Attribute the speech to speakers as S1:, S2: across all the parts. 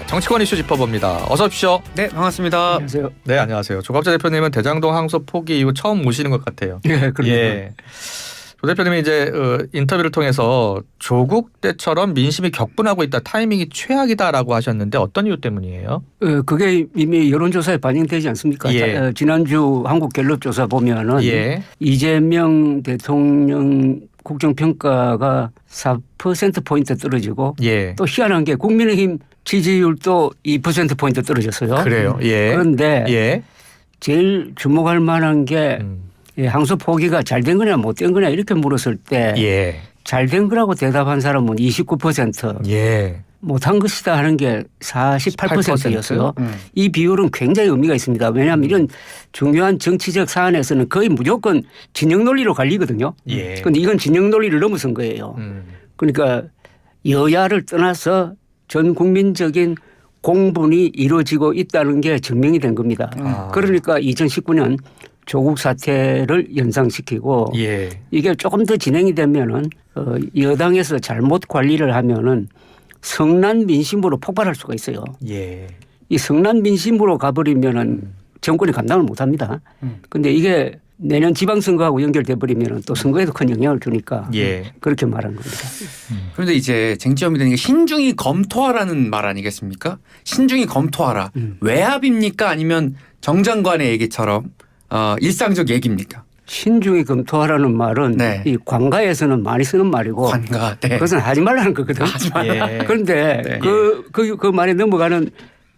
S1: 정치권 이슈 짚어봅니다. 어서 오십시오.
S2: 네, 반갑습니다.
S3: 안녕하세요.
S1: 네, 안녕하세요. 조갑재 대표님은 대장동 항소 포기 이후 처음 오시는 것 같아요.
S3: 예, 그렇습니다.
S1: 예. 조 대표님이 이제 인터뷰를 통해서 조국 때처럼 민심이 격분하고 있다, 타이밍이 최악이다라고 하셨는데 어떤 이유 때문이에요?
S3: 그게 이미 여론조사에 반영되지 않습니까?
S1: 예.
S3: 지난주 한국갤럽조사 보면은
S1: 예.
S3: 이재명 대통령 국정평가가 4%포인트 떨어지고
S1: 예.
S3: 또 희한한 게 국민의힘 지지율도 2%포인트 떨어졌어요.
S1: 그래요. 예.
S3: 그런데
S1: 예.
S3: 제일 주목할 만한 게 항소 포기가 잘 된 거냐 못 된 거냐 이렇게 물었을 때
S1: 예.
S3: 잘 된 거라고 대답한 사람은 29%,
S1: 예.
S3: 못한 것이다 하는 게 48%였어요.
S1: 18%?
S3: 이 비율은 굉장히 의미가 있습니다. 왜냐하면 이런 중요한 정치적 사안에서는 거의 무조건 진영 논리로 갈리거든요.
S1: 예.
S3: 그런데 이건 진영 논리를 넘어선 거예요. 그러니까 여야를 떠나서 전 국민적인 공분이 이루어지고 있다는 게 증명이 된 겁니다. 그러니까 2019년 조국 사태를 연상시키고
S1: 예.
S3: 이게 조금 더 진행이 되면은 여당에서 잘못 관리를 하면은 성난 민심으로 폭발할 수가 있어요.
S1: 예.
S3: 이 성난 민심으로 가버리면은 정권이 감당을 못합니다. 그런데 이게 내년 지방선거하고 연결돼 버리면은 또 선거에도 큰 영향을 주니까
S1: 예.
S3: 그렇게 말한 겁니다.
S2: 그런데 이제 쟁점이 되는 게 신중히 검토하라는 말 아니겠습니까? 신중히 검토하라. 외압입니까? 아니면 정 장관의 얘기처럼 일상적 얘기입니까?
S3: 신중히 검토하라는 말은
S2: 네.
S3: 이 관가에서는 많이 쓰는 말이고
S2: 관가. 네.
S3: 그것은 하지 말라는 거거든.
S2: 하지 말라.
S1: 예.
S3: 그런데
S2: 네.
S3: 그 말에 넘어가는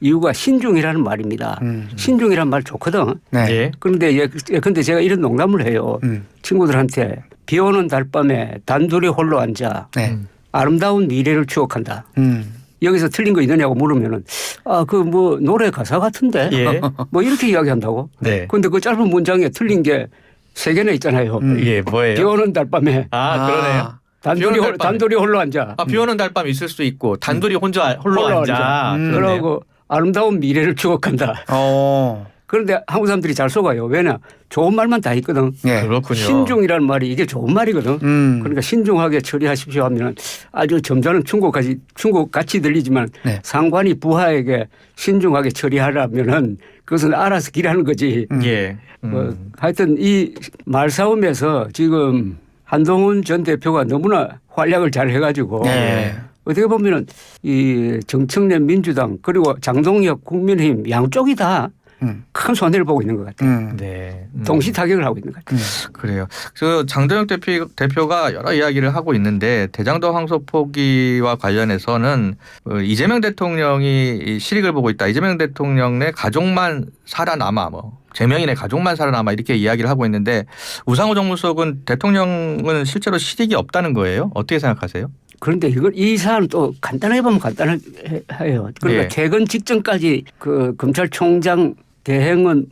S3: 이유가 신중이라는 말입니다. 신중이라는 말 좋거든.
S2: 네.
S1: 예.
S3: 그런데 근데 제가 이런 농담을 해요. 친구들한테 비 오는 달밤에 단둘이 홀로 앉아
S2: 네.
S3: 아름다운 미래를 추억한다. 여기서 틀린 거 있느냐고 물으면은 그 뭐 노래 가사 같은데
S1: 예.
S3: 뭐 이렇게 이야기한다고.
S1: 네.
S3: 그런데 그 짧은 문장에 틀린 게 3개나 있잖아요.
S1: 예, 뭐예요?
S3: 비 오는 달밤에
S1: 그러네요. 비 오는 달밤에.
S3: 단둘이 홀로 앉아.
S1: 비 오는 달밤 있을 수도 있고 단둘이 홀로 앉아. 그러네요.
S3: 그러고 아름다운 미래를 추억한다. 그런데 한국 사람들이 잘 속아요. 왜냐? 좋은 말만 다 있거든.
S2: 네.
S1: 그렇군요.
S3: 신중이라는 말이 이게 좋은 말이거든. 그러니까 신중하게 처리하십시오 하면 아주 점잖은 충고같이 들리지만
S2: 네.
S3: 상관이 부하에게 신중하게 처리하라면은 그것은 알아서 길하는 거지.
S1: 예.
S3: 하여튼 이 말싸움에서 지금 한동훈 전 대표가 너무나 활약을 잘 해가지고
S2: 네.
S3: 어떻게 보면은 이 정청래 민주당 그리고 장동혁 국민의힘 양쪽이 다 큰 손해를 보고 있는 것 같아요.
S1: 네.
S3: 동시 타격을 하고 있는 것 같아요.
S1: 그래요. 그 장동혁 대표가 여러 이야기를 하고 있는데 대장동 항소 포기와 관련해서는 이재명 대통령이 실익을 보고 있다. 이재명 대통령 내 가족만 살아남아 재명인의 가족만 살아남아 이렇게 이야기를 하고 있는데 우상호 정무수석은 대통령은 실제로 실익이 없다는 거예요. 어떻게 생각하세요?
S3: 그런데 이 사안은 또 간단하게 보면 간단해요. 그러니까
S1: 예.
S3: 퇴근 직전까지 그 검찰총장 대행은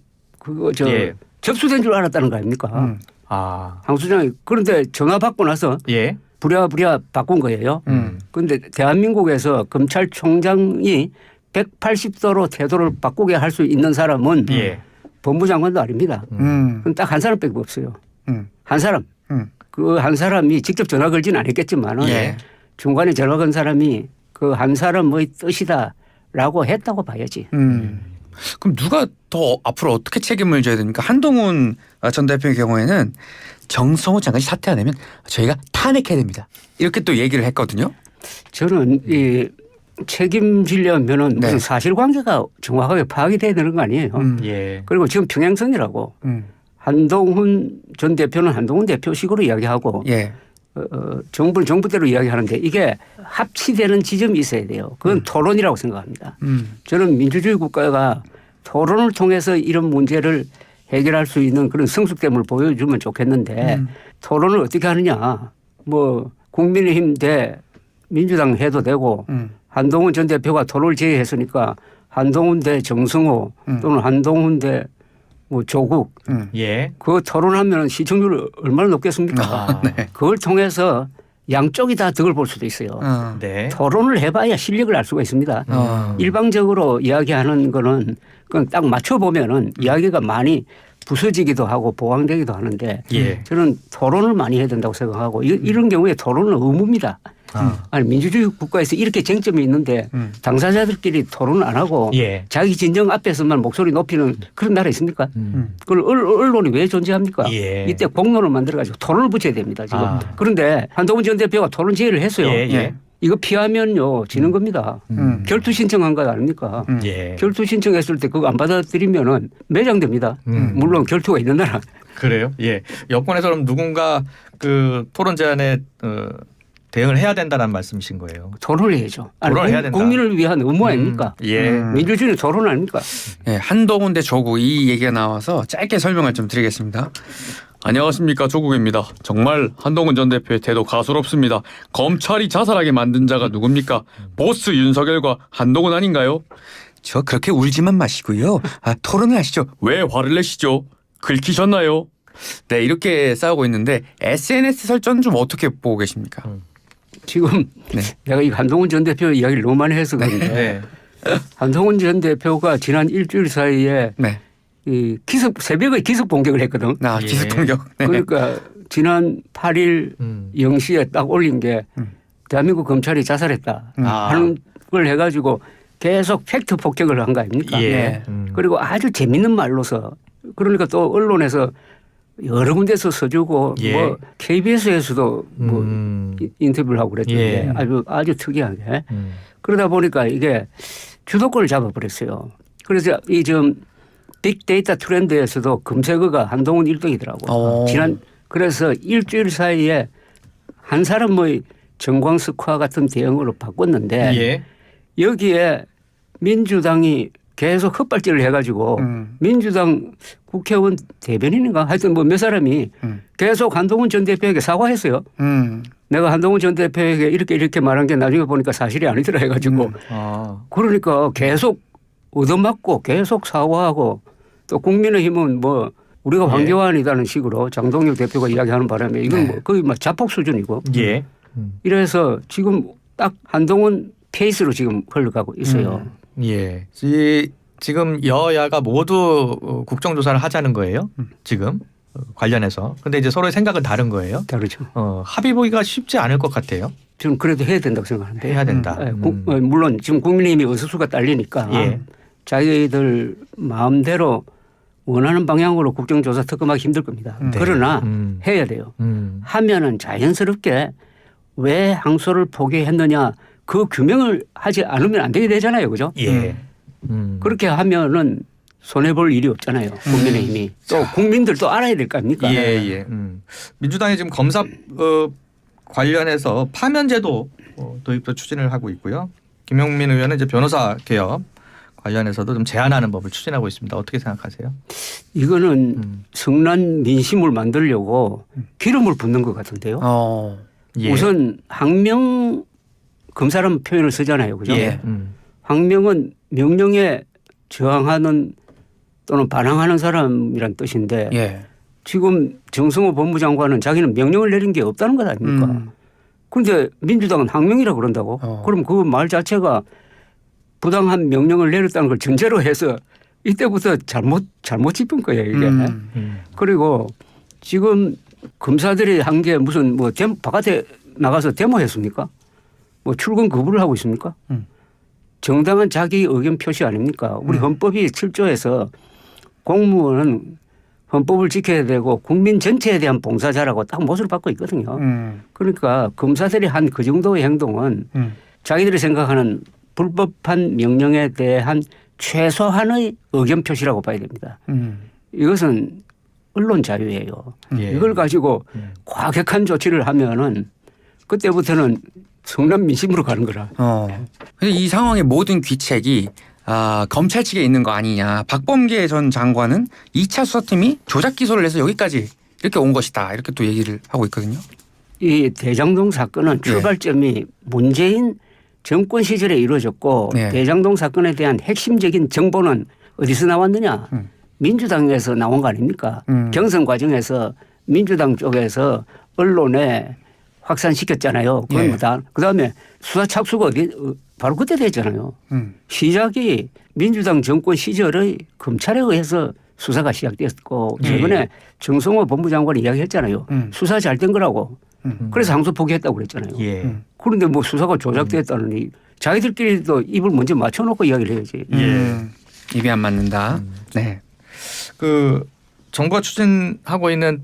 S1: 예.
S3: 접수된 줄 알았다는 거 아닙니까? 항소장이. 그런데 전화 받고 나서
S1: 예.
S3: 부랴부랴 바꾼 거예요. 그런데 대한민국에서 검찰총장이 180도로 태도를 바꾸게 할 수 있는 사람은
S1: 예.
S3: 법무장관도 아닙니다. 그건 딱 한 사람밖에 없어요. 한 사람. 그 한 사람이 직접 전화 걸지는 않았겠지만
S2: 예.
S3: 중간에 전화 건 사람이 그 한 사람의 뜻이다라고 했다고 봐야지.
S2: 그럼 누가 더 앞으로 어떻게 책임을 져야 됩니까? 한동훈 전 대표의 경우에는 정성호 장관이 사퇴 안 하면 저희가 탄핵해야 됩니다. 이렇게 또 얘기를 했거든요.
S3: 저는 이 책임지려면은
S2: 네.
S3: 무슨 사실관계가 정확하게 파악이 돼야 되는 거 아니에요.
S1: 예.
S3: 그리고 지금 평행선이라고 한동훈 전 대표는 한동훈 대표식으로 이야기하고
S2: 예.
S3: 정부는 정부대로 이야기하는데 이게 합치되는 지점이 있어야 돼요. 그건 토론이라고 생각합니다. 저는 민주주의 국가가 토론을 통해서 이런 문제를 해결할 수 있는 그런 성숙됨을 보여주면 좋겠는데 토론을 어떻게 하느냐. 뭐 국민의힘 대 민주당 해도 되고 한동훈 전 대표가 토론을 제의했으니까 한동훈 대 정성호 또는 한동훈 대 뭐 조국
S1: 예.
S3: 그 토론하면 시청률 얼마나 높겠습니까?
S2: 네.
S3: 그걸 통해서 양쪽이 다 덕을 볼 수도 있어요.
S1: 네.
S3: 토론을 해봐야 실력을 알 수가 있습니다. 일방적으로 이야기하는 거는 그건 딱 맞춰보면은 이야기가 많이 부서지기도 하고 보강되기도 하는데
S1: 예.
S3: 저는 토론을 많이 해야 된다고 생각하고 이런 경우에 토론은 의무입니다. 아니 민주주의 국가에서 이렇게 쟁점이 있는데 당사자들끼리 토론을 안 하고
S4: 예.
S3: 자기 진영 앞에서만 목소리 높이는 그런 나라 있습니까? 그걸 언론이 왜 존재합니까?
S4: 예.
S3: 이때 공론을 만들어가지고 토론을 붙여야 됩니다. 지금.
S4: 아.
S3: 그런데 한동훈 전 대표가 토론 제의를 했어요.
S4: 예, 예.
S3: 이거 피하면요 지는 겁니다. 결투 신청한 거 아닙니까?
S4: 예.
S3: 결투 신청했을 때 그거 안 받아들이면은 매장됩니다. 물론 결투가 있는 나라.
S1: 그래요? 예. 여권에서 그럼 누군가 그 토론 제안에 대응을 해야 된다는 말씀이신 거예요.
S3: 토론을 해야죠. 아니,
S1: 토론을 해야 된다.
S3: 국민을 위한 의무 아닙니까?
S1: 예.
S3: 민주주의는 토론 아닙니까?
S2: 네, 한동훈 대 조국 이 얘기가 나와서 짧게 설명을 좀 드리겠습니다. 안녕하십니까, 조국입니다. 정말 한동훈 전 대표의 태도 가소롭습니다. 검찰이 자살하게 만든 자가 누굽니까? 보스 윤석열과 한동훈 아닌가요? 저 그렇게 울지만 마시고요. 토론을 하시죠. 왜 화를 내시죠? 긁히셨나요? 네, 이렇게 싸우고 있는데 SNS 설전 좀 어떻게 보고 계십니까?
S3: 지금
S2: 네.
S3: 내가 이 한동훈 전 대표 이야기를 너무 많이 해서 그런데
S1: 네.
S3: 한동훈 전 대표가 지난 일주일 사이에
S2: 네.
S3: 이 새벽에 기습 공격을 했거든.
S1: 예.
S2: 기습 공격. 네.
S3: 그러니까 지난 8일 0시에 딱 올린 게 대한민국 검찰이 자살했다 하는 걸 해가지고 계속 팩트 폭격을 한 거 아닙니까?
S1: 예.
S3: 그리고 아주 재밌는 말로서 그러니까 또 언론에서 여러 군데서 써주고
S1: 예.
S3: 뭐 KBS에서도 뭐 인터뷰를 하고 그랬는데
S1: 예.
S3: 아주 특이하게 그러다 보니까 이게 주도권을 잡아버렸어요. 그래서 이 좀 빅데이터 트렌드에서도 검색어가 한동훈 1등이더라고. 지난 그래서 일주일 사이에 한 사람의 정광석화 같은 대응으로 바꿨는데
S1: 예.
S3: 여기에 민주당이 계속 헛발질을 해가지고 민주당 국회의원 대변인인가 하여튼 뭐 몇 사람이 계속 한동훈 전 대표에게 사과했어요. 내가 한동훈 전 대표에게 이렇게 말한 게 나중에 보니까 사실이 아니더라 해가지고 그러니까 계속 얻어맞고 계속 사과하고 또 국민의힘은 뭐 우리가 황교안이라는 식으로 장동혁 대표가 이야기하는 바람에 이건 뭐 거의 막 자폭 수준이고
S1: 예.
S3: 이래서 지금 딱 한동훈 페이스로 지금 흘러가고 있어요.
S1: 예. 지금 여야가 모두 국정조사를 하자는 거예요. 지금 관련해서. 근데 이제 서로의 생각은 다른 거예요.
S3: 다르죠.
S1: 합의 보기가 쉽지 않을 것 같아요.
S3: 저는 그래도 해야 된다고 생각하는데.
S1: 해야 된다.
S3: 물론 지금 국민의힘이 의석수가 딸리니까
S1: 예.
S3: 자기들 마음대로 원하는 방향으로 국정조사 특검하기 힘들 겁니다.
S1: 네.
S3: 그러나 해야 돼요. 하면은 자연스럽게 왜 항소를 포기했느냐 그 규명을 하지 않으면 안 되게 되잖아요. 그죠?
S4: 예.
S3: 그렇게 하면은 손해볼 일이 없잖아요. 국민의힘이. 또 국민들도 알아야 될 거 아닙니까?
S1: 예. 민주당이 지금 검사 관련해서 파면제도 도입도 추진을 하고 있고요. 김용민 의원은 이제 변호사 개혁 관련해서도 좀 제한하는 법을 추진하고 있습니다. 어떻게 생각하세요?
S3: 이거는 성난 민심을 만들려고 기름을 붓는 것 같은데요.
S1: 예.
S3: 우선 항명 검사라는 표현을 쓰잖아요. 그죠?
S1: 예.
S3: 항명은 명령에 저항하는 또는 반항하는 사람이란 뜻인데
S2: 예.
S3: 지금 정성호 법무장관은 자기는 명령을 내린 게 없다는 것 아닙니까? 그런데 민주당은 항명이라고 그런다고? 그럼 그 말 자체가 부당한 명령을 내렸다는 걸 전제로 해서 이때부터 잘못 짚은 거예요. 이게. 그리고 지금 검사들이 한 게 무슨 뭐 바깥에 나가서 데모했습니까? 뭐 출근 거부를 하고 있습니까? 정당한 자기 의견 표시 아닙니까? 우리 헌법이 7조에서 공무원은 헌법을 지켜야 되고 국민 전체에 대한 봉사자라고 딱 못을 받고 있거든요. 그러니까 검사들이 한 그 정도의 행동은 자기들이 생각하는 불법한 명령에 대한 최소한의 의견 표시라고 봐야 됩니다. 이것은 언론 자유예요.
S1: 예.
S3: 이걸 가지고 과격한 조치를 하면은 그때부터는 성남 민심으로 가는 거라.
S2: 근데 이 상황의 모든 귀책이 검찰 측에 있는 거 아니냐. 박범계 전 장관은 2차 수사팀이 조작 기소를 해서 여기까지 이렇게 온 것이다. 이렇게 또 얘기를 하고 있거든요.
S3: 이 대장동 사건은 출발점이 문재인 정권 시절에 이루어졌고
S2: 네.
S3: 대장동 사건에 대한 핵심적인 정보는 어디서 나왔느냐. 민주당에서 나온 거 아닙니까? 경선 과정에서 민주당 쪽에서 언론에 확산시켰잖아요. 그건 다. 그다음에 수사 착수가 바로 그때 됐잖아요. 시작이 민주당 정권 시절의 검찰에 의해서 수사가 시작됐고 최근에 정성호 법무장관이 이야기했잖아요. 수사 잘 된 거라고. 그래서 항소 포기했다고 그랬잖아요.
S1: 예.
S3: 그런데 뭐 수사가 조작됐다느니 자기들끼리도 입을 먼저 맞춰놓고 이야기를 해야지.
S2: 입이 안 맞는다. 네.
S1: 그 정부가 추진하고 있는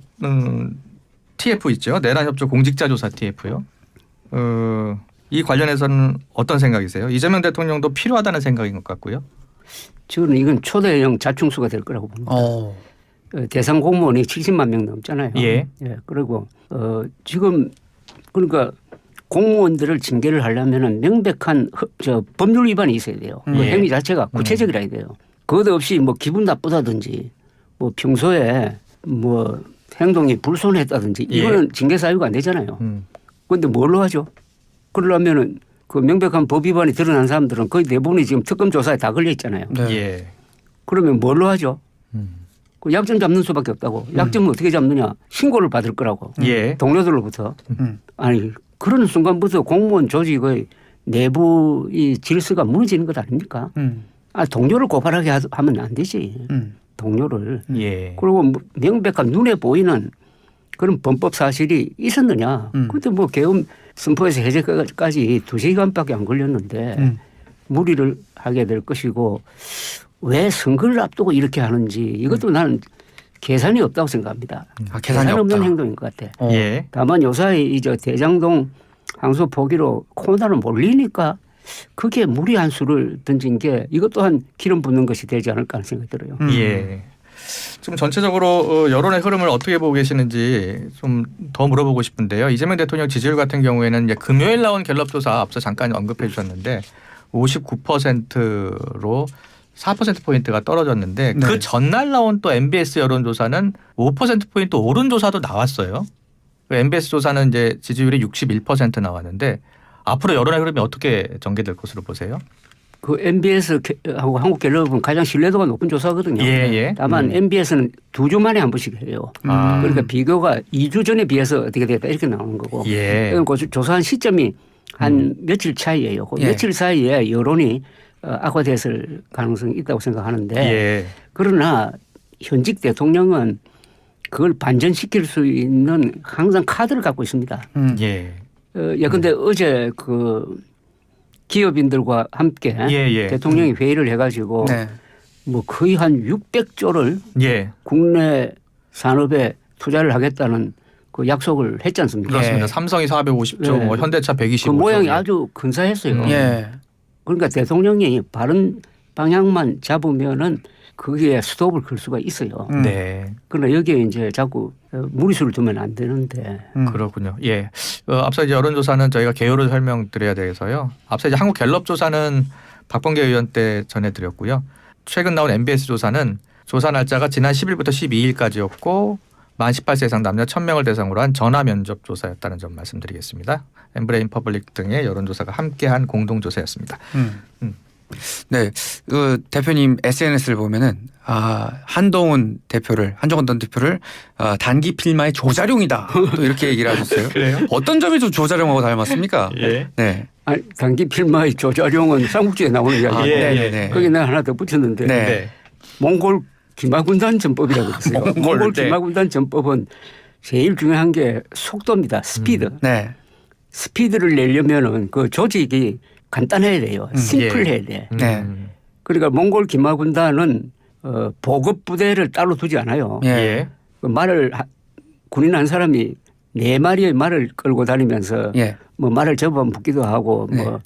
S1: TF 있죠. 내란 협조 공직자 조사 TF요. 이 관련해서는 어떤 생각이세요? 이재명 대통령도 필요하다는 생각인 것 같고요.
S3: 저는 이건 초대형 자충수가 될 거라고 봅니다. 대상 공무원이 70만 명 넘잖아요.
S1: 예.
S3: 그리고 지금 그러니까 공무원들을 징계를 하려면은 명백한 법률 위반이 있어야 돼요. 그 행위 자체가 구체적이라야 돼요. 그것 없이 뭐 기분 나쁘다든지 뭐 평소에 뭐 행동이 불손했다든지 이거는 징계 사유가 안 되잖아요. 그런데 뭘로 하죠? 그러려면은 그 명백한 법 위반이 드러난 사람들은 거의 대부분이 지금 특검 조사에 다 걸려 있잖아요.
S1: 예.
S3: 그러면 뭘로 하죠? 그 약점 잡는 수밖에 없다고. 약점은 어떻게 잡느냐? 신고를 받을 거라고.
S1: 예.
S3: 동료들로부터. 아니 그런 순간부터 공무원 조직의 내부 이 질서가 무너지는 것 아닙니까? 동료를 고발하게 하면 안 되지. 동료를.
S1: 예.
S3: 그리고 뭐 명백한 눈에 보이는 그런 범법 사실이 있었느냐. 그런데 뭐 계엄 선포에서 해제까지 2시간밖에 안 걸렸는데 무리를 하게 될 것이고 왜 선거를 앞두고 이렇게 하는지 이것도 나는 계산이 없다고 생각합니다.
S2: 계산이
S3: 없는
S2: 없다.
S3: 행동인 것 같아.
S1: 예.
S3: 다만 요사이 이제 대장동 항소 포기로 코로나를 몰리니까 그게 무리한 수를 던진 게 이것 또한 기름 붓는 것이 되지 않을까 하는 생각이 들어요.
S1: 예. 지금 전체적으로 여론의 흐름을 어떻게 보고 계시는지 좀 더 물어보고 싶은데요. 이재명 대통령 지지율 같은 경우에는 이제 금요일 나온 갤럽 조사 앞서 잠깐 언급해 주셨는데 59%로 4%포인트가 떨어졌는데 그 전날 나온 또 MBS 여론조사는 5%포인트 오른 조사도 나왔어요. MBS 조사는 이제 지지율이 61% 나왔는데 앞으로 여론의 흐름이 어떻게 전개될 것으로 보세요?
S3: 그 MBS하고 한국갤럽은 가장 신뢰도가 높은 조사거든요.
S1: 예.
S3: 다만 MBS는 2주 만에 한 번씩 해요. 그러니까 비교가 2주 전에 비해서 어떻게 됐다 이렇게 나오는 거고.
S1: 예.
S3: 그 조사한 시점이 한 며칠 차이예요. 그 며칠 사이에 여론이 악화됐을 가능성이 있다고 생각하는데
S1: 예.
S3: 그러나 현직 대통령은 그걸 반전시킬 수 있는 항상 카드를 갖고 있습니다.
S1: 예.
S3: 예컨대 어제 그 기업인들과 함께
S1: 예.
S3: 대통령이 회의를 해가지고 뭐 거의 한 600조를
S1: 예.
S3: 국내 산업에 투자를 하겠다는 그 약속을 했지 않습니까?
S1: 그렇습니다. 삼성이 450조, 뭐 현대차 125조.
S3: 그 모양이 아주 근사했어요. 그러니까 대통령이 바른 방향만 잡으면은 거기에 스톱을 걸 수가 있어요.
S1: 네.
S3: 그러나 여기에 이제 자꾸 무리수를 두면 안 되는데.
S1: 그렇군요. 예. 앞서 이제 여론조사는 저희가 개요를 설명드려야 돼서요. 앞서 이제 한국 갤럽 조사는 박범계 의원 때 전해드렸고요. 최근 나온 MBS 조사는 조사 날짜가 지난 10일부터 12일까지였고 만 18세 이상 남녀 1000명을 대상으로 한 전화 면접 조사였다는 점 말씀드리겠습니다. 엠브레인 퍼블릭 등의 여론조사가 함께한 공동조사였습니다.
S2: 네, 그 대표님 SNS를 보면은 한동훈 전 대표를 단기 필마의 조자룡이다 또 이렇게 얘기를 하셨어요.
S1: 그래요?
S2: 어떤 점이 좀 조자룡하고 닮았습니까?
S1: 예.
S2: 네.
S3: 아니, 단기 필마의 조자룡은 삼국지에 나오는 이야기인데
S2: 네.
S3: 거기 내가 하나 더 붙였는데
S2: 네.
S3: 몽골 기마군단 전법이라고 있어요. 몽골 기마군단 전법은 제일 중요한 게 속도입니다. 스피드. 스피드를 내려면은 그 조직이 간단해야 돼요. 심플해야 돼. 그러니까 몽골 기마군단은 보급 부대를 따로 두지 않아요.
S1: 예.
S3: 그 군인 한 사람이 4마리의 말을 끌고 다니면서 뭐 말을 접어먹기도 하고 뭐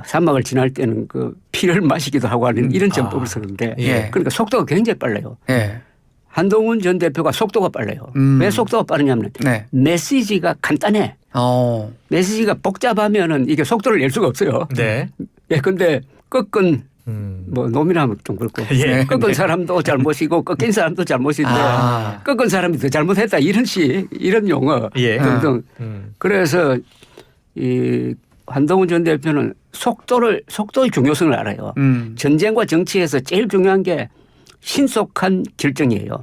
S3: 사막을 지날 때는 그 피를 마시기도 하고 하는 이런 전법을 쓰는데 그러니까 속도가 굉장히 빨라요. 한동훈 전 대표가 속도가 빨라요. 왜 속도가 빠르냐면 메시지가 간단해. 메시지가 복잡하면은 이게 속도를 낼 수가 없어요.
S1: 네.
S3: 근데 꺾은 뭐 놈이라 하면 좀 그렇고 꺾은 사람도 잘못이고 꺾인 사람도 잘못인데 꺾은 사람이 더 잘못했다 이런 용어 등등. 그래서 이 한동훈 전 대표는 속도의 중요성을 알아요. 전쟁과 정치에서 제일 중요한 게 신속한 결정이에요.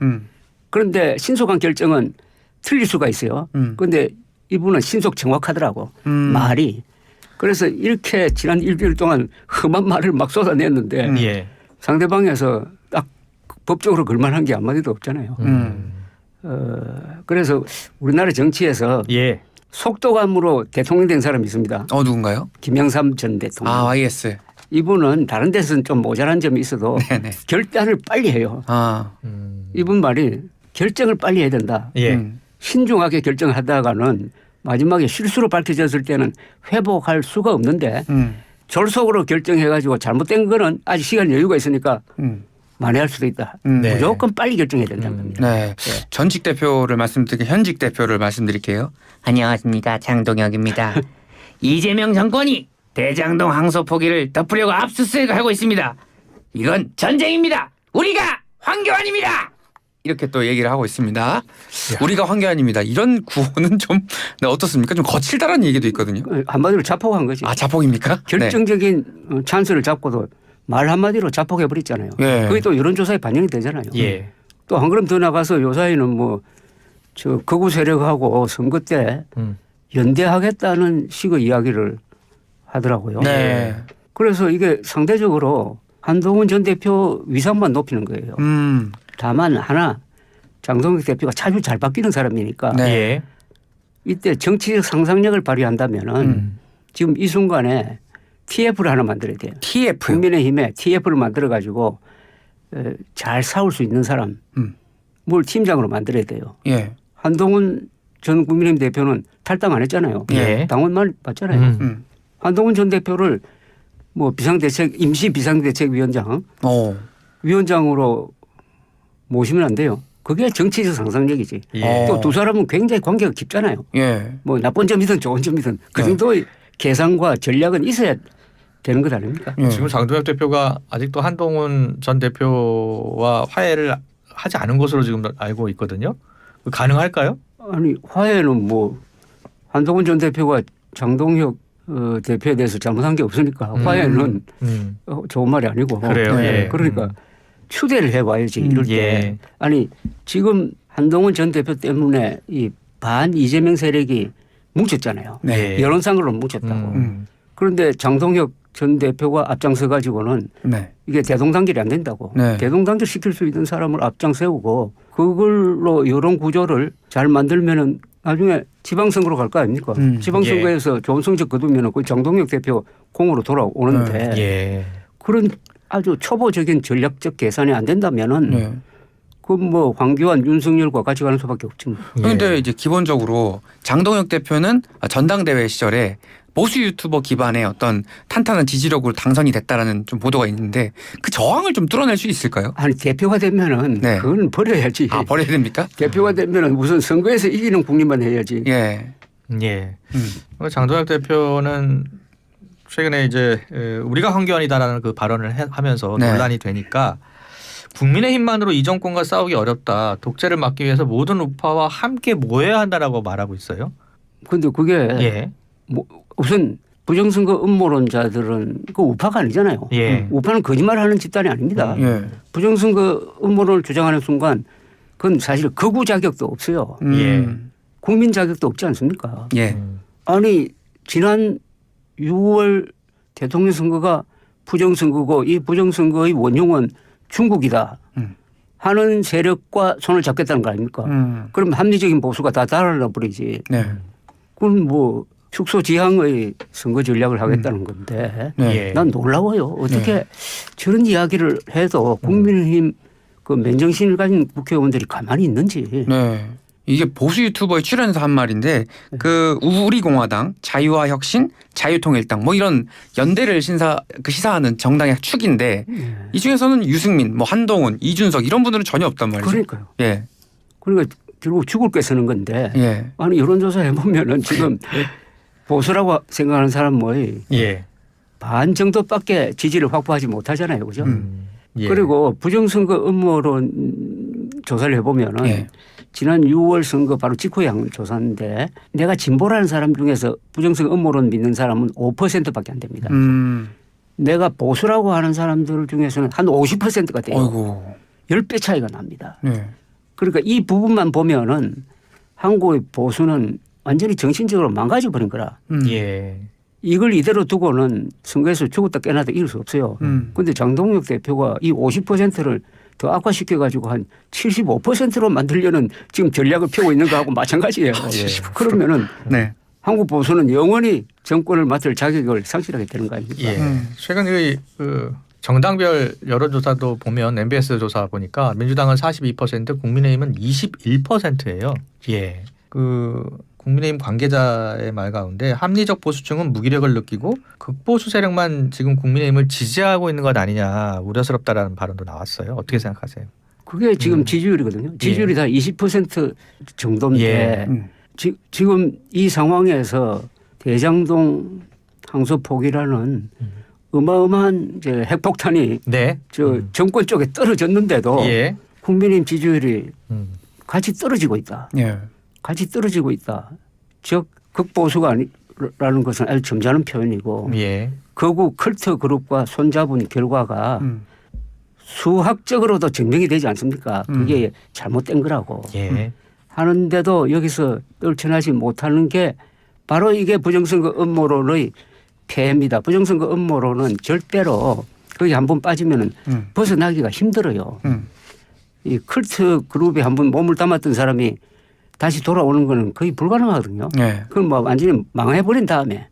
S3: 그런데 신속한 결정은 틀릴 수가 있어요. 그런데 이분은 신속 정확하더라고 말이. 그래서 이렇게 지난 일주일 동안 험한 말을 막 쏟아냈는데 상대방에서 딱 법적으로 걸만한 게 한마디도 없잖아요. 그래서 우리나라 정치에서 속도감으로 대통령 된 사람이 있습니다.
S2: 누군가요?
S3: 김영삼 전 대통령.
S2: 아, YS.
S3: 이분은 다른 데서는 좀 모자란 점이 있어도
S2: 네네.
S3: 결단을 빨리 해요.
S2: 아,
S3: 이분 말이 결정을 빨리 해야 된다.
S1: 예.
S3: 신중하게 결정하다가는 마지막에 실수로 밝혀졌을 때는 회복할 수가 없는데 졸속으로 결정해가지고 잘못된 거는 아직 시간 여유가 있으니까 만회할 수도 있다.
S1: 네.
S3: 무조건 빨리 결정해야 된다는 겁니다.
S2: 네. 전직 대표를 말씀드리고 현직 대표를 말씀드릴게요.
S4: 안녕하십니까, 장동혁입니다. 이재명 정권이 대장동 항소 포기를 덮으려고 압수수색하고 있습니다. 이건 전쟁입니다. 우리가 황교안입니다.
S2: 이렇게 또 얘기를 하고 있습니다. 우리가 황교안입니다. 이런 구호는 좀 어떻습니까? 좀 거칠다라는 얘기도 있거든요.
S3: 한마디로 자폭한 거지.
S2: 아, 자폭입니까?
S3: 결정적인 찬스를 잡고도 말 한마디로 자폭해버렸잖아요.
S2: 예.
S3: 그게 또 여론조사에 반영이 되잖아요.
S1: 예.
S3: 또 한 걸음 더 나가서 요사이는 뭐 저 극우 세력하고 선거 때 연대하겠다는 식의 이야기를 하더라고요.
S2: 네.
S3: 그래서 이게 상대적으로 한동훈 전 대표 위상만 높이는 거예요. 다만 하나 장동혁 대표가 자주 잘 바뀌는 사람이니까
S2: 네.
S1: 예.
S3: 이때 정치적 상상력을 발휘한다면은 지금 이 순간에 TF를 하나 만들어야 돼요.
S2: TF.
S3: 국민의힘에 TF를 만들어 가지고 잘 싸울 수 있는 사람 뭘 팀장으로 만들어야 돼요.
S2: 예.
S3: 한동훈 전 국민의힘 대표는 탈당 안 했잖아요.
S1: 예.
S3: 당원만 받잖아요.
S2: 음.
S3: 한동훈 전 대표를 뭐 임시 비상대책위원장 위원장으로 모시면 안 돼요. 그게 정치적 상상력이지.
S1: 예.
S3: 또 두 사람은 굉장히 관계가 깊잖아요.
S2: 예.
S3: 뭐 나쁜 점이든 좋은 점이든 그
S2: 네.
S3: 정도의 계산과 전략은 있어야 되는 것 아닙니까?
S2: 예.
S1: 지금 장동혁 대표가 아직도 한동훈 전 대표와 화해를 하지 않은 것으로 지금 알고 있거든요. 가능할까요?
S3: 아니 화해는 뭐 한동훈 전 대표가 장동혁 대표에 대해서 잘못한 게 없으니까 화해는 좋은 말이 아니고
S1: 그래요.
S2: 네.
S1: 예.
S3: 그러니까 추대를 해봐야지 이럴 때
S1: 예.
S3: 아니 지금 한동훈 전 대표 때문에 이 반 이재명 세력이 뭉쳤잖아요.
S1: 네.
S3: 여론상으로 뭉쳤다고. 그런데 장동혁 전 대표가 앞장서 가지고는
S2: 네.
S3: 이게 대동단결이 안 된다고.
S2: 네.
S3: 대동단결 시킬 수 있는 사람을 앞장 세우고 그걸로 여론 구조를 잘 만들면은 나중에 지방선거로 갈 거 아닙니까? 지방선거에서 좋은 성적 거두면은 그 장동혁 대표 공으로 돌아오는데
S1: 예.
S3: 그런 아주 초보적인 전략적 계산이 안 된다면은
S2: 네.
S3: 그건 뭐 황교안, 윤석열과 같이 가는 수밖에 없지. 뭐.
S2: 그런데 이제 기본적으로 장동혁 대표는 전당대회 시절에 보수 유튜버 기반의 어떤 탄탄한 지지력으로 당선이 됐다라는 좀 보도가 있는데 그 저항을 좀 뚫어낼 수 있을까요?
S3: 아니 대표가 되면은
S2: 네.
S3: 그건 버려야지.
S2: 아, 버려야 됩니까?
S3: 대표가 되면은 우선 선거에서 이기는 국민만 해야지.
S2: 예.
S1: 예. 장동혁 대표는 최근에 이제 우리가 황교안이다라는 그 발언을 하면서
S2: 네.
S1: 논란이 되니까 국민의힘만으로 이 정권과 싸우기 어렵다. 독재를 막기 위해서 모든 우파와 함께 모여야 한다라고 말하고 있어요.
S3: 그런데 그게
S1: 예.
S3: 뭐 우선 부정선거 음모론자들은 그 우파가 아니잖아요.
S1: 예.
S3: 우파는 거짓말하는 집단이 아닙니다.
S2: 예.
S3: 부정선거 음모론을 주장하는 순간 그건 사실 거구 자격도 없어요.
S1: 예.
S3: 국민 자격도 없지 않습니까?
S2: 예.
S3: 아니 지난 6월 대통령 선거가 부정선거고 이 부정선거의 원흉은 중국이다 하는 세력과 손을 잡겠다는 거 아닙니까? 그럼 합리적인 보수가 다 달아나 버리지.
S2: 네.
S3: 그건 뭐 축소지향의 선거 전략을 하겠다는 건데
S2: 네.
S3: 난 놀라워요. 어떻게 저런 이야기를 해도 국민의힘 그 맨정신을 가진 국회의원들이 가만히 있는지.
S2: 네. 이게 보수 유튜버에 출연해서 한 말인데 그 우리공화당, 자유와혁신, 자유통일당 뭐 이런 연대를 시사하는 정당의 축인데 이 중에서는 유승민, 뭐 한동훈, 이준석 이런 분들은 전혀 없단 말이죠.
S3: 그러니까요.
S2: 예.
S3: 그러니까 결국 죽을 게 쓰는 건데
S2: 예.
S3: 아니 여론조사 해보면은 지금 보수라고 생각하는 사람 뭐의
S1: 예.
S3: 반 정도밖에 지지를 확보하지 못하잖아요. 그죠?
S1: 예.
S3: 그리고 부정선거 음모론 조사를 해보면은
S2: 예.
S3: 지난 6월 선거 바로 직후에 한 조사인데 내가 진보라는 사람 중에서 부정선거 음모론 믿는 사람은 5%밖에 안 됩니다. 내가 보수라고 하는 사람들 중에서는 한 50%가 돼요.
S2: 어이고.
S3: 10배 차이가 납니다.
S2: 네.
S3: 그러니까 이 부분만 보면은 한국의 보수는 완전히 정신적으로 망가져 버린 거라.
S1: 예.
S3: 이걸 이대로 두고는 선거에서 죽었다 깨나다 이길 수 없어요. 그런데 장동혁 대표가 이 50%를 더 악화시켜가지고 한 75%로 만들려는 지금 전략을 펴고 있는 거하고 마찬가지예요. 그러면은
S2: 네.
S3: 한국 보수는 영원히 정권을 맡을 자격을 상실하게 되는 거 아닙니까?
S1: 예. 최근 그 정당별 여론조사도 보면 MBS 조사 보니까 민주당은 42%, 국민의힘은 21%예요. 예. 그 국민의힘 관계자의 말 가운데 합리적 보수층은 무기력을 느끼고 극보수 세력만 지금 국민의힘을 지지하고 있는 것 아니냐 우려스럽다라는 발언도 나왔어요. 어떻게 생각하세요?
S3: 그게 지금 지지율이거든요. 지지율이 다 20% 정도인데
S1: 예.
S3: 지금 이 상황에서 대장동 항소폭이라는 어마어마한 이제 핵폭탄이
S1: 네.
S3: 저 정권 쪽에 떨어졌는데도
S1: 예.
S3: 국민의힘 지지율이
S1: 음.
S3: 같이 떨어지고 있다.
S2: 예.
S3: 같이 떨어지고 있다. 즉 극보수가 아니라는 것은 아주 점잖은 표현이고
S1: 예.
S3: 거구 컬트 그룹과 손잡은 결과가 수학적으로도 증명이 되지 않습니까? 그게 잘못된 거라고
S1: 예.
S3: 하는데도 여기서 떨쳐나지 못하는 게 바로 이게 부정선거 음모론의 폐해입니다. 부정선거 음모론은 절대로 거기 한번 빠지면은 벗어나기가 힘들어요. 이 컬트 그룹에 한번 몸을 담았던 사람이 다시 돌아오는 거는 거의 불가능하거든요.
S2: 네.
S3: 그건 뭐 완전히 망해버린 다음에.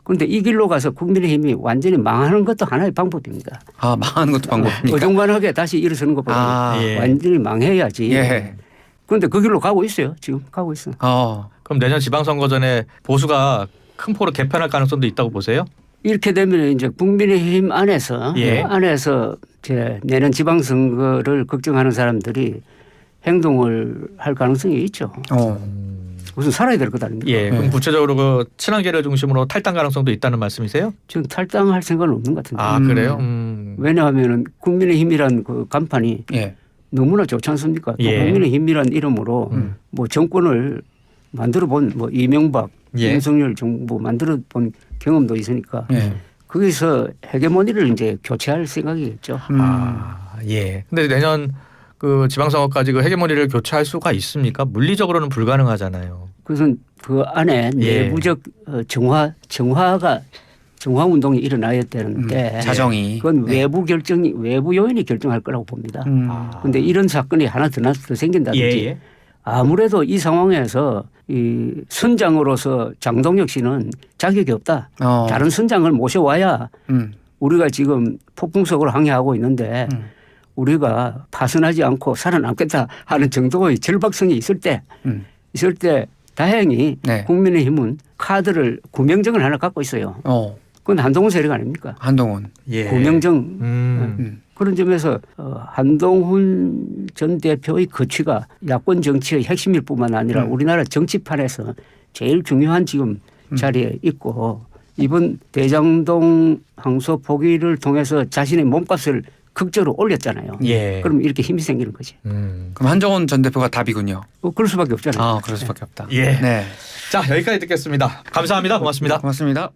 S3: 그런데 이 길로 가서 국민의힘이 완전히 망하는 것도 하나의 방법입니다.
S2: 아, 망하는 것도 방법입니까?
S3: 어중간하게 다시 일어서는 것보다
S2: 아,
S1: 예.
S3: 완전히 망해야지.
S2: 예.
S3: 그런데 그 길로 가고 있어요. 지금 가고 있어요.
S1: 그럼 내년 지방선거 전에 보수가 큰 폭으로 개편할 가능성도 있다고 보세요?
S3: 이렇게 되면 이제 국민의힘 안에서
S1: 예.
S3: 이제 내년 지방선거를 걱정하는 사람들이 행동을 할 가능성이 있죠. 무슨 살아야 될 것 아닙니까?
S1: 예. 그럼 구체적으로 그 친한계를 중심으로 탈당 가능성도 있다는 말씀이세요?
S3: 지금 탈당할 생각은 없는 것 같은데.
S1: 아 그래요?
S3: 왜냐하면 국민의힘이란 그 간판이
S2: 예.
S3: 너무나 좋지 않습니까? 또
S1: 예.
S3: 국민의힘이란 이름으로 뭐 정권을 만들어 본 뭐 이명박,
S1: 예.
S3: 윤석열 정부 만들어 본 경험도 있으니까
S2: 예.
S3: 거기서 헤게모니를 이제 교체할 생각이겠죠.
S1: 아 예. 근데 내년 그 지방선거까지 그 헤게모니를 교체할 수가 있습니까? 물리적으로는 불가능하잖아요.
S3: 그것은 그 안에
S1: 예.
S3: 내부적 정화 운동이 일어나야 되는데
S2: 자정이.
S3: 그건 외부 요인이 결정할 거라고 봅니다. 그런데 이런 사건이 하나 더 생긴다든지
S1: 예.
S3: 아무래도 이 상황에서 이 선장으로서 장동혁 씨는 자격이 없다. 다른 선장을 모셔와야 우리가 지금 폭풍 속으로 항해하고 있는데 우리가 파손하지 않고 살아남겠다 하는 정도의 절박성이 있을 때 다행히
S2: 네.
S3: 국민의힘은 카드를 구명정을 하나 갖고 있어요. 그건 한동훈 세력 아닙니까?
S2: 한동훈.
S1: 예.
S3: 구명정. 그런 점에서 한동훈 전 대표의 거취가 야권 정치의 핵심일 뿐만 아니라 우리나라 정치판에서 제일 중요한 지금 자리에 있고 이번 대장동 항소 포기를 통해서 자신의 몸값을 극적으로 올렸잖아요.
S1: 예.
S3: 그럼 이렇게 힘이 생기는 거지.
S2: 그럼 한정원 전 대표가 답이군요.
S3: 그럴 수밖에 없잖아요.
S2: 그럴 수밖에 없다.
S1: 예.
S2: 네.
S1: 자 여기까지 듣겠습니다. 감사합니다. 고맙습니다.
S2: 고맙습니다.